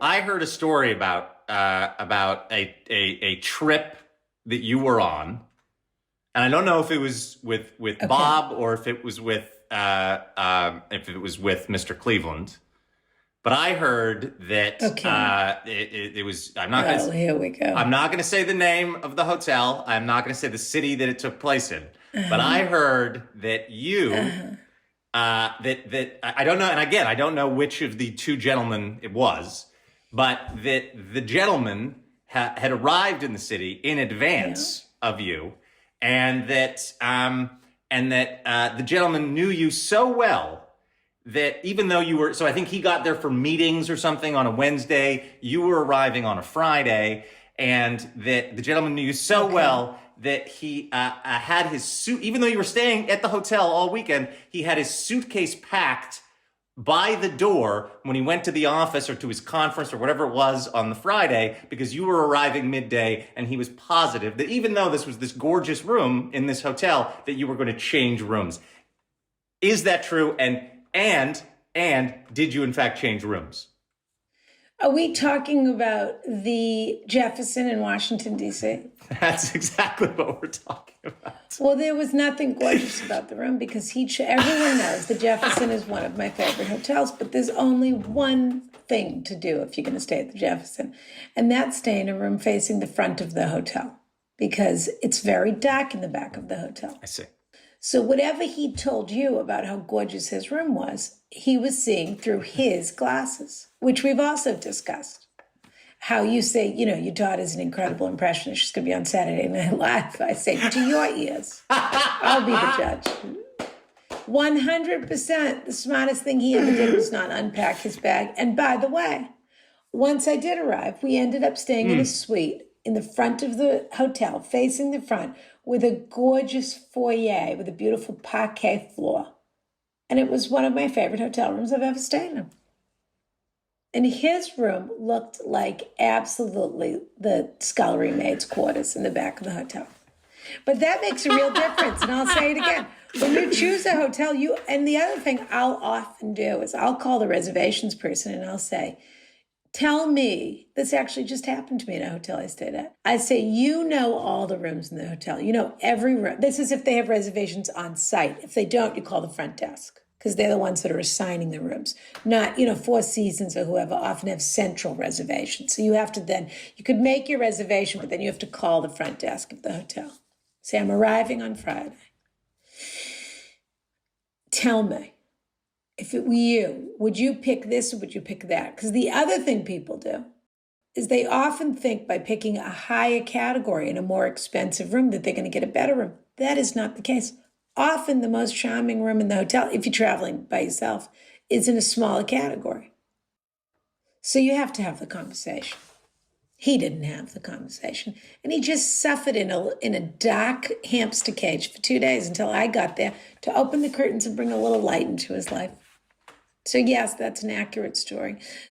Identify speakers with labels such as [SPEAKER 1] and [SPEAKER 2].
[SPEAKER 1] I heard a story about a trip that you were on, and I don't know if it was with
[SPEAKER 2] Okay.
[SPEAKER 1] Bob or if it was with Mr. Cleveland. But I heard that
[SPEAKER 2] Okay.
[SPEAKER 1] it was.
[SPEAKER 2] Oh, here we go.
[SPEAKER 1] I'm not gonna say the name of the hotel. I'm not gonna say the city that it took place in. But I
[SPEAKER 2] Uh-huh.
[SPEAKER 1] heard that you
[SPEAKER 2] Uh-huh.
[SPEAKER 1] that I don't know, and again, I don't know which of the two gentlemen it was, but that the gentleman had arrived in the city in
[SPEAKER 2] Yeah.
[SPEAKER 1] advance of you, and that the gentleman knew you so well that even though you were, so I think he got there for meetings or something on a Wednesday, you were arriving on a Friday, and that the gentleman knew you so
[SPEAKER 2] Okay.
[SPEAKER 1] well that he had his suit, even though you were staying at the hotel all weekend, he had his suitcase packed by the door when he went to the office or to his conference or whatever it was on the Friday, because you were arriving midday, and he was positive that even though this was this gorgeous room in this hotel, that you were going to change rooms. Is that true? And and did you in fact change rooms?
[SPEAKER 2] Are we talking about the Jefferson in Washington, D.C.?
[SPEAKER 1] That's exactly what we're talking about.
[SPEAKER 2] Well, there was nothing gorgeous about the room because everyone knows the Jefferson is one of my favorite hotels, but there's only one thing to do if you're going to stay at the Jefferson, and that's stay in a room facing the front of the hotel because it's very dark in the back of the hotel.
[SPEAKER 1] I see.
[SPEAKER 2] So whatever he told you about how gorgeous his room was, he was seeing through his glasses, which we've also discussed. How you say, your daughter's an incredible impressionist. She's going to be on Saturday Night Live. I say, to your ears, I'll be the judge. 100% the smartest thing he ever did was not unpack his bag. And by the way, once I did arrive, we ended up staying in a suite in the front of the hotel, facing the front, with a gorgeous foyer with a beautiful parquet floor. And it was one of my favorite hotel rooms I've ever stayed in. And his room looked like absolutely the scullery maid's quarters in the back of the hotel. But that makes a real difference. And I'll say it again. When you choose a hotel, and the other thing I'll often do is I'll call the reservations person and I'll say, tell me, this actually just happened to me in a hotel I stayed at. I say, you know all the rooms in the hotel. You know every room. This is if they have reservations on site. If they don't, you call the front desk because they're the ones that are assigning the rooms. Not, Four Seasons or whoever often have central reservations. So you have to you could make your reservation, but then you have to call the front desk of the hotel. Say, I'm arriving on Friday. Tell me. If it were you, would you pick this or would you pick that? Because the other thing people do is they often think by picking a higher category in a more expensive room that they're going to get a better room. That is not the case. Often the most charming room in the hotel, if you're traveling by yourself, is in a smaller category. So you have to have the conversation. He didn't have the conversation. And he just suffered in a dark hamster cage for 2 days until I got there to open the curtains and bring a little light into his life. So yes, that's an accurate story.